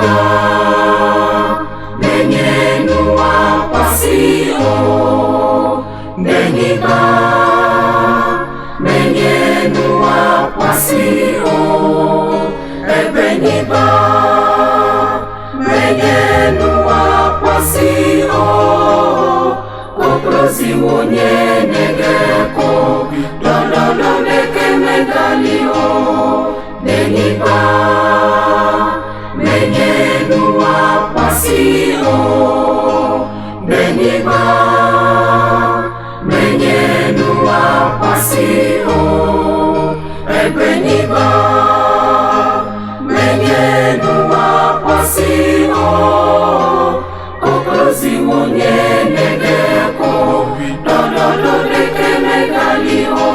Denyigba menyenua pasio. Denyigba menyenua pasio. Denyigba menyenua pasio. Okrozi wonye negeko dododo deke megalio. Denyigba menyenua pasio. Denyigba menyenua pasio. Denyigba menyenua pasio. Okrozi wonye negeko dododo deke megalio.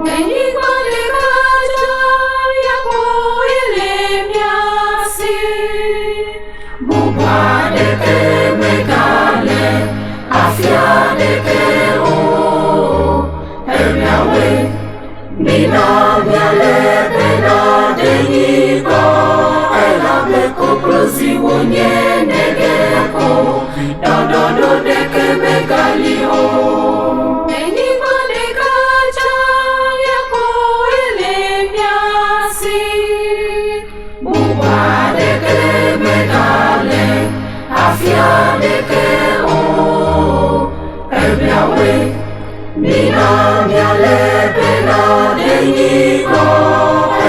Denyigba dekaja yako ilemiasi. Buba deke megale afya deke o. Ebiawe nina miale bena Denyigba. Elabe kokrozi wonye negeko dododo deke megalio. Denyigba dekaja yako ilemiasi. Buba deke megale afya deke o. Ebiawe nina miale bena Denyigba.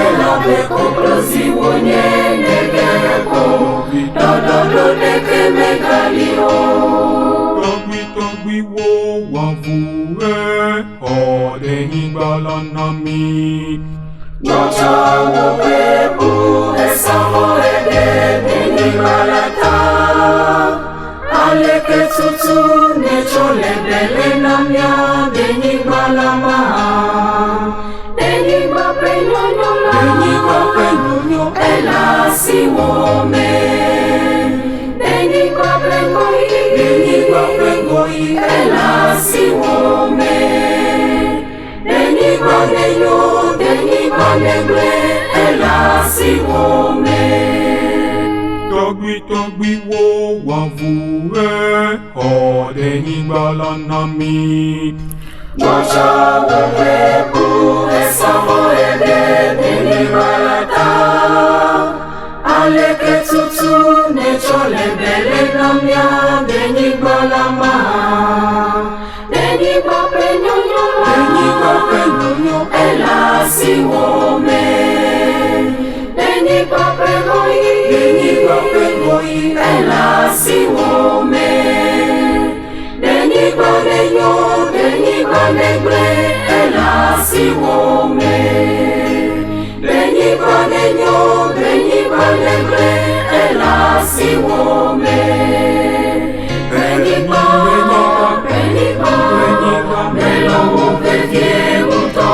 Elabe kokrozi wonye negeko dododo deke megalio. Togbi wo wavure o Denyigba lanami. Nocha wo webu esamo ede Denyigba lata. Aleke tutu nechole bele namya Denyigba lama. Denyigba penyonyo la. Denyigba penyonyo ela siwome. Denyigba pengoi. Denyigba pengoi ela siwome. Denyigba nenyo. Denyigba negre ela siwome. Togbi wo wavure o Denyigba lanami. Nocha wo webu esamo ede Denyigba lata. Aleke tutu nechole bele namya Denyigba lama. Denyigba penyonyo la. Denyigba penyonyo ela siwome. Denyigba pengoi. Denyigba pengoi ela siwome. Denyigba nenyo. Denyigba negre ela siwome. Denyigba nenyo. Denyigba negre ela siwome. Denyigba Denyigba melowo vevie uto.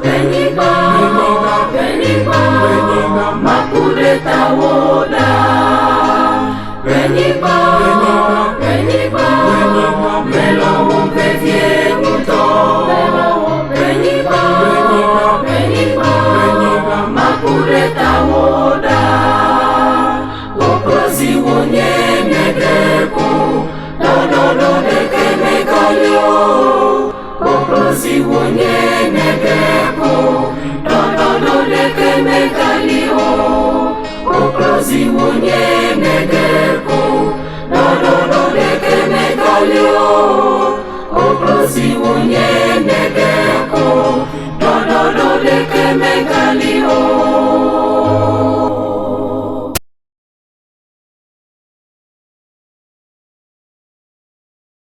Denyigba Denyigba makuleta woda. Denyigba Denyigba melowo vevie uto. Denyigba Denyigba makuleta woda. Okrozi wonye negeko dododo deke megalio. Okrozi wonye negeko dododo deke megalio. Okrozi wonye negeko dododo deke megalio. Okrozi wonye negeko dododo deke megalio.